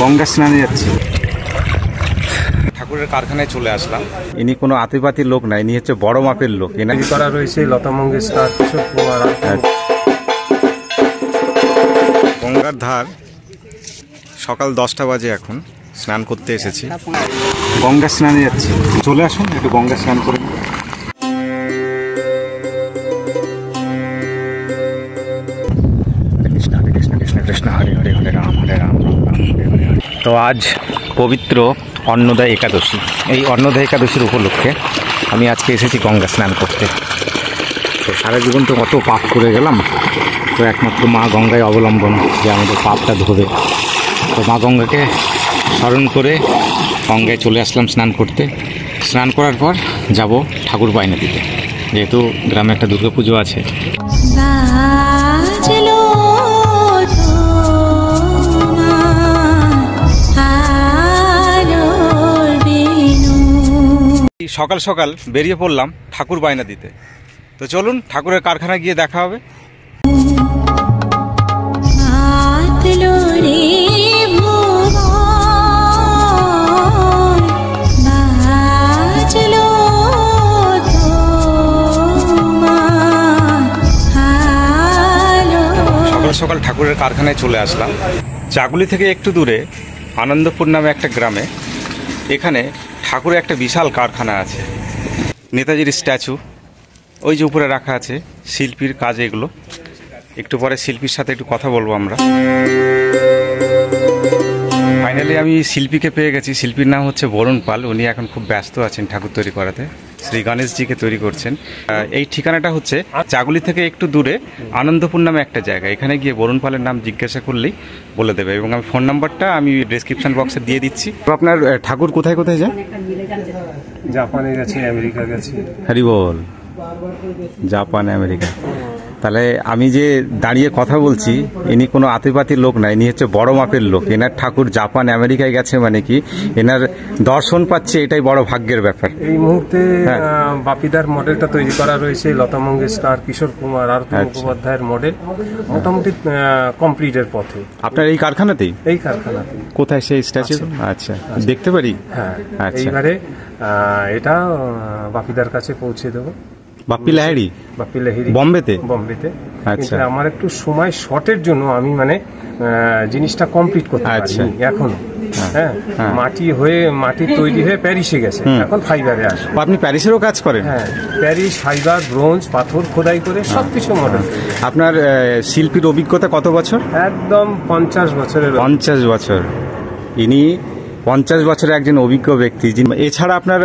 গঙ্গা স্নানে যাচ্ছি। ঠাকুরের কারখানায় চলে আসলাম। ইনি কোনো আতিপাতির লোক না, ইনি হচ্ছে বড় মাপের লোক। এনার করা রয়েছে লতা মঙ্গেশকর, কিশোর কুমার। গঙ্গার ধার, সকাল 10টা বাজে, এখন স্নান করতে এসেছি। গঙ্গা স্নানে যাচ্ছি, চলে আসুন একটু গঙ্গা স্নান করে। তো আজ পবিত্র অন্নদা একাদশী। এই অন্নদা একাদশীর উপলক্ষে আমি আজকে এসেছি গঙ্গা স্নান করতে। তো সারা জীবন তো কত পাপ করে গেলাম, তো একমাত্র মা গঙ্গায় অবলম্বন যে আমাদের পাপটা ধোবে। তো মা গঙ্গাকে স্মরণ করে গঙ্গায় চলে আসলাম স্নান করতে। স্নান করার পর যাব ঠাকুর বায়না দিতে, যেহেতু গ্রামে একটা দুর্গাপুজো আছে। সকাল সকাল বেরিয়ে পড়লাম ঠাকুর বায়না দিতে। তো চলুন ঠাকুরের কারখানায় গিয়ে দেখা হবে। সকাল সকাল ঠাকুরের কারখানায় চলে আসলাম। চাকুলি থেকে একটু দূরে আনন্দপুর নামে একটা গ্রামে, এখানে ঠাকুরের একটা বিশাল কারখানা আছে। নেতাজির স্ট্যাচু ওই যে উপরে রাখা আছে, শিল্পীর কাজ এগুলো। একটু পরে শিল্পীর সাথে একটু কথা বলবো আমরা। ফাইনালি আমি শিল্পীকে পেয়ে গেছি। শিল্পীর নাম হচ্ছে বরুণ পাল। উনি এখন খুব ব্যস্ত আছেন ঠাকুর তৈরি করাতে, শ্রী গণেশজিকে তৈরি করছেন। এই ঠিকানাটা হচ্ছে চাগুলি থেকে একটু দূরে আনন্দপুর নামে একটা জায়গা। এখানে গিয়ে বরুণ পালের নাম জিজ্ঞাসা করলেই বলে দেবে, এবং আমি ফোন নাম্বারটা আমি ডেসক্রিপশন বক্সে দিয়ে দিচ্ছি। আপনার ঠাকুর কোথায় কোথায় যায়? জাপানে গেছে, আমেরিকা গেছে। হরি বল, জাপান আমেরিকা। তাহলে আমি যে দাঁড়িয়ে কথা বলছি, ইনি কোনো আতিপাতির লোক না, ইনি হচ্ছে বড় মাপের লোক। এনার ঠাকুর জাপান আমেরিকায় গেছে মানে কি, এনার দর্শন পাচ্ছে, এটাই বড় ভাগ্যের ব্যাপার। এই মুহূর্তে বাপিদার মডেলটা তৈরি করা রয়েছে লতা মঙ্গেশকর, কিশোর কুমার, আরতি মুখোপাধ্যায়ের মডেল মোটামুটি কমপ্লিটের পথে। আপনার এই কারখানাতেই? এই কারখানাতে। কোথায় সেই স্ট্যাচু? আচ্ছা, দেখতে পারি? হ্যাঁ, আচ্ছা। এইবারে এটা বাপিদার কাছে পৌঁছে দেবো। বাপ্পি লাহিড়ী? বাপ্পি লাহিড়ী বম্বেতে। আচ্ছা। আমার একটু সময় শর্টের জন্য আমি জিনিসটা কমপ্লিট করতে পারিনি এখনো। হ্যাঁ, মাটি তৈরি হয়ে প্যারিসে গেছে, এখন ফাইবারে আসে। আপনি প্যারিসেরও কাজ করেন? হ্যাঁ, প্যারিস, ফাইবার, ব্রোঞ্জ, পাথর খোদাই করে সবকিছু মডেল। আপনার শিল্পীর অভিজ্ঞতা কত বছর? একদম 50 বছরের। 50 বছর। ইনি 50 বছরের একজন অভিজ্ঞ ব্যক্তি। এছাড়া আপনার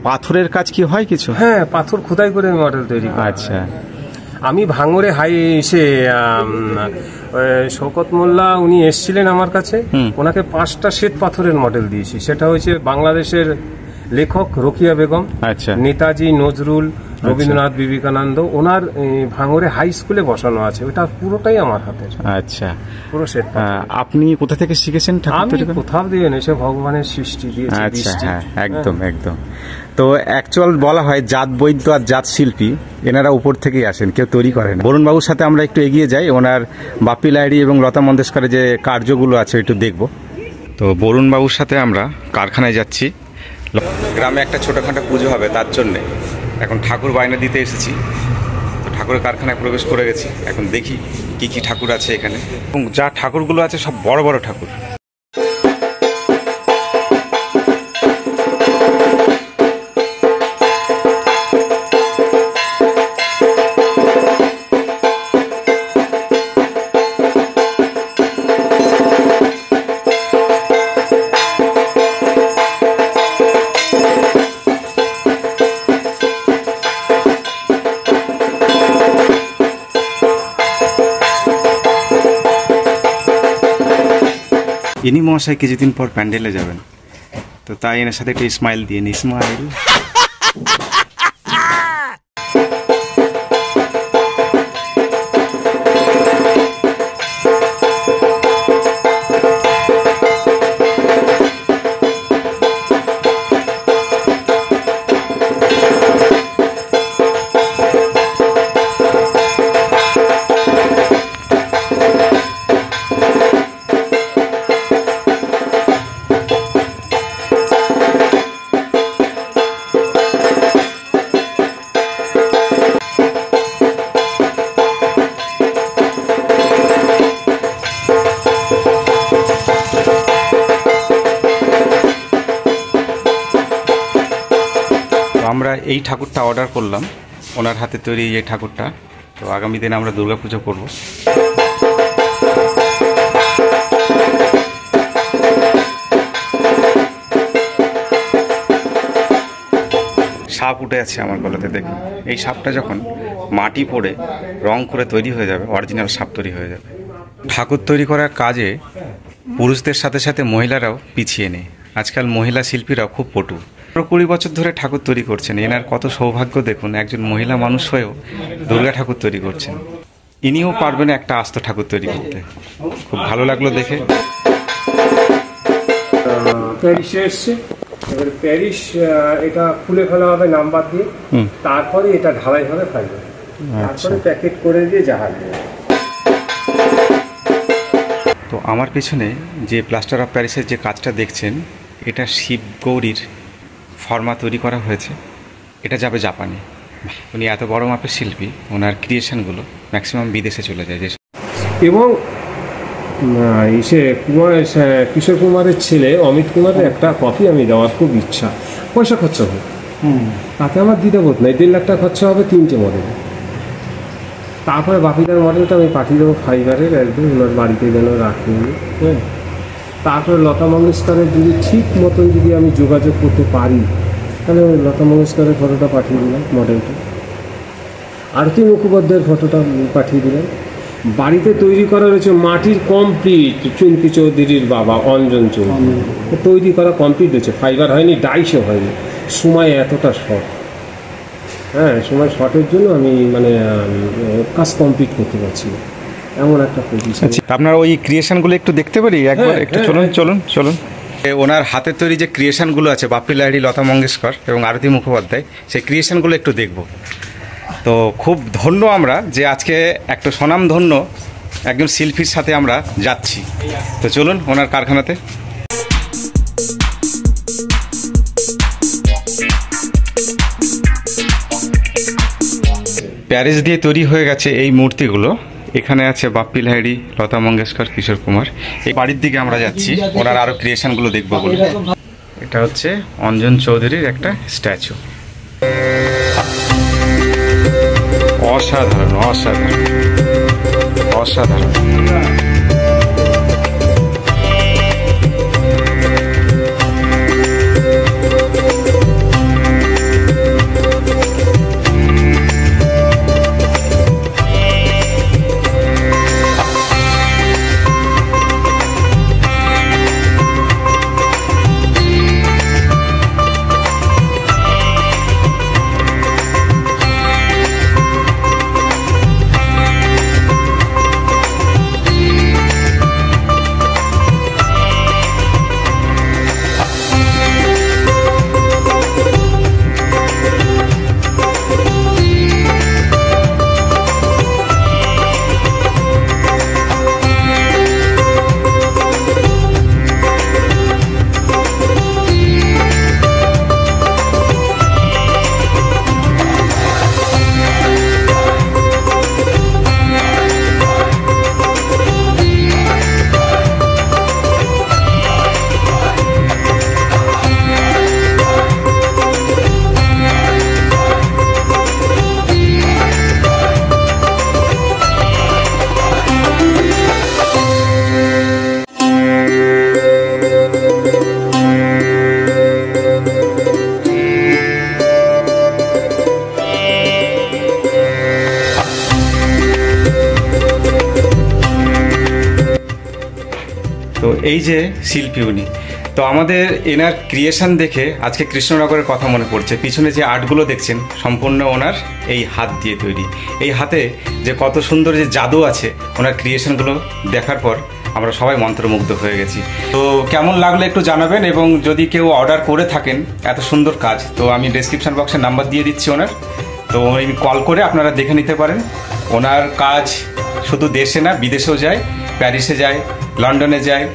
পাথরের কাজ কি হয় কিছু? হ্যাঁ, পাথর খোদাই করে মডেল তৈরি। আচ্ছা। আমি ভাঙড়ে শওকত মোল্লা উনি এসেছিলেন আমার কাছে, ওনাকে 5টা শ্বেত পাথরের মডেল দিয়েছি। সেটা হচ্ছে বাংলাদেশের লেখক রোকিয়া বেগম, নেতাজি, নজরুল, রবীন্দ্রনাথ, বিবেকানন্দ। ওনার ভাঙড়ে হাই স্কুলে বসানো আছে, ওটা পুরোটাই আমার হাতের। আচ্ছা, পুরো সেট। আপনি কোথা থেকে শিখেছেন? আমি কোথাও দিয়ে নেই, সে ভগবানের সৃষ্টি দিয়েছে। আচ্ছা, হ্যাঁ, একদম একদম। তো অ্যাকচুয়াল বলা হয় জাত বৈদ্য আর জাত শিল্পী, এনারা উপর থেকেই আসেন, কেউ তৈরি করেন। বরুণ বাবুর সাথে আমরা একটু এগিয়ে যাই, ওনার বাপ্পি লাহিড়ী এবং লতা মঙ্গেশকরের যে কার্যগুলো আছে একটু দেখব। তো বরুণ বাবুর সাথে আমরা কারখানায় যাচ্ছি। গ্রামে একটা ছোটখাটো পুজো হবে, তার জন্যে এখন ঠাকুর বায়না দিতে এসেছি। তো ঠাকুরের কারখানায় প্রবেশ করে গেছি। এখন দেখি কি কি ঠাকুর আছে এখানে, এবং যা ঠাকুরগুলো আছে সব বড় বড় ঠাকুর। ইনি মহাশয় কিছুদিন পর প্যান্ডেলে যাবেন, তো তাই এনার সাথে একটু স্মাইল দিয়ে নি। স্মাইল। আমরা এই ঠাকুরটা অর্ডার করলাম, ওনার হাতে তৈরি এই ঠাকুরটা। তো আগামী দিনে আমরা দুর্গাপুজো করব। সাপ উঠে আছে আমার গলাতে, দেখুন। এই সাপটা যখন মাটি পড়ে রং করে তৈরি হয়ে যাবে, অরিজিনাল সাপ তৈরি হয়ে যাবে। ঠাকুর তৈরি করার কাজে পুরুষদের সাথে সাথে মহিলারাও পিছিয়ে নেই। আজকাল মহিলা শিল্পীরাও খুব পটু। 20 বছর ধরে ঠাকুর তৈরি করছেন। এনার কত সৌভাগ্য দেখুন, একজন মহিলা মানুষ হয়েও দুর্গা ঠাকুর তৈরি করছেন। ইনিও পারবেন একটা আস্ত ঠাকুর তৈরি করতে। খুব ভালো লাগলো দেখে। প্যারিসে এসছে, এবার প্যারিস এটা খুলে ফেলা হবে নাম্বার দিয়ে, তারপরে এটা ঢালাই হবে ফাইবার, তারপরে প্যাকেট করে দিয়ে জাহাজ দেবে। তো আমার পিছনে যে প্লাস্টার অফ প্যারিসের যে কাজটা দেখছেন, এটা শিব গৌরীর ফর্মা তৈরি করা হয়েছে। এটা যাবে জাপানে। উনি এত বড় মাপের শিল্পী, ওনার ক্রিয়েশনগুলো ম্যাক্সিমাম বিদেশে চলে যায়। এবং কিশোর কুমারের ছেলে অমিত কুমারের একটা কপি আমি দেওয়ার খুব ইচ্ছা। পয়সা খরচা হবে, তাতে আমার দ্বিধাবোধ নেই। 1.5 লাখ টাকা খরচা হবে 3টে মডেল। তারপরে বাপিদার মডেলটা আমি পাঠিয়ে দেবো ফাইবারের, একদম ওনার বাড়িতে যেন রাখি। হ্যাঁ, তারপরে লতা মঙ্গেশকরের যদি ঠিক মতন যদি আমি যোগাযোগ করতে পারি, তাহলে ওই লতা মঙ্গেশকরের ফটোটা পাঠিয়ে দিলাম, মডেলটা। আরতি মুখোপাধ্যায়ের ফটোটা পাঠিয়ে দিলাম। বাড়িতে তৈরি করা রয়েছে মাটির কমপ্লিট, চুমকি চৌধুরীর বাবা অঞ্জন চৌধুরী তৈরি করা কমপ্লিট হয়েছে, ফাইবার হয়নি, ডাইসও হয়নি। সময় এতটা শর্ট, হ্যাঁ, সময় শর্টের জন্য আমি মানে কাজ কমপ্লিট করতে পারছি না, এমন একটা পজিশন। আপনার ওই ক্রিয়েশনগুলো একটু দেখতে পারি একবার? একটু চলুন। ওনার হাতে তৈরি যে ক্রিয়েশনগুলো আছে, বাপ্পি লাহিড়ী, লতা মঙ্গেশকর এবং আরতি মুখোপাধ্যায়, সেই ক্রিয়েশনগুলো একটু দেখব। তো খুব ধন্য আমরা যে আজকে একটা স্বনামধন্য একজন শিল্পীর সাথে আমরা যাচ্ছি। তো চলুন ওনার কারখানাতে। প্যারিস দিয়ে তৈরি হয়ে গেছে এই মূর্তিগুলো। এখানে আছে বাপ্পি লাহিড়ী, লতা মঙ্গেশকর, কিশোর কুমার। এই বাড়ির দিকে আমরা যাচ্ছি, ওনার আরও ক্রিয়েশনগুলো দেখবো বলে। এটা হচ্ছে অঞ্জন চৌধুরীর একটা স্ট্যাচু। অসাধারণ অসাধারণ অসাধারণ। তো এই যে শিল্পী উনি, তো আমাদের এনার ক্রিয়েশন দেখে আজকে কৃষ্ণনগরের কথা মনে পড়ছে। পিছনে যে আর্টগুলো দেখছেন সম্পূর্ণ ওনার এই হাত দিয়ে তৈরি। এই হাতে যে কত সুন্দর যে জাদু আছে, ওনার ক্রিয়েশনগুলো দেখার পর আমরা সবাই মন্ত্রমুগ্ধ হয়ে গেছি। তো কেমন লাগলো একটু জানাবেন, এবং যদি কেউ অর্ডার করে থাকেন এত সুন্দর কাজ, তো আমি ডেসক্রিপশন বক্সে নাম্বার দিয়ে দিচ্ছি ওনার। তো উনি কল করে আপনারা দেখে নিতে পারেন। ওনার কাজ শুধু দেশে না, বিদেশেও যায়, প্যারিসে যায়, লন্ডনে যায়,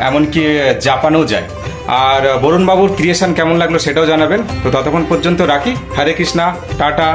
এমনকি জাপানেও যায়। আর বরুণবাবুর ক্রিয়েশন কেমন লাগলো সেটাও জানাবেন। তো ততক্ষণ পর্যন্ত রাখি। হরে কৃষ্ণা, টাটা।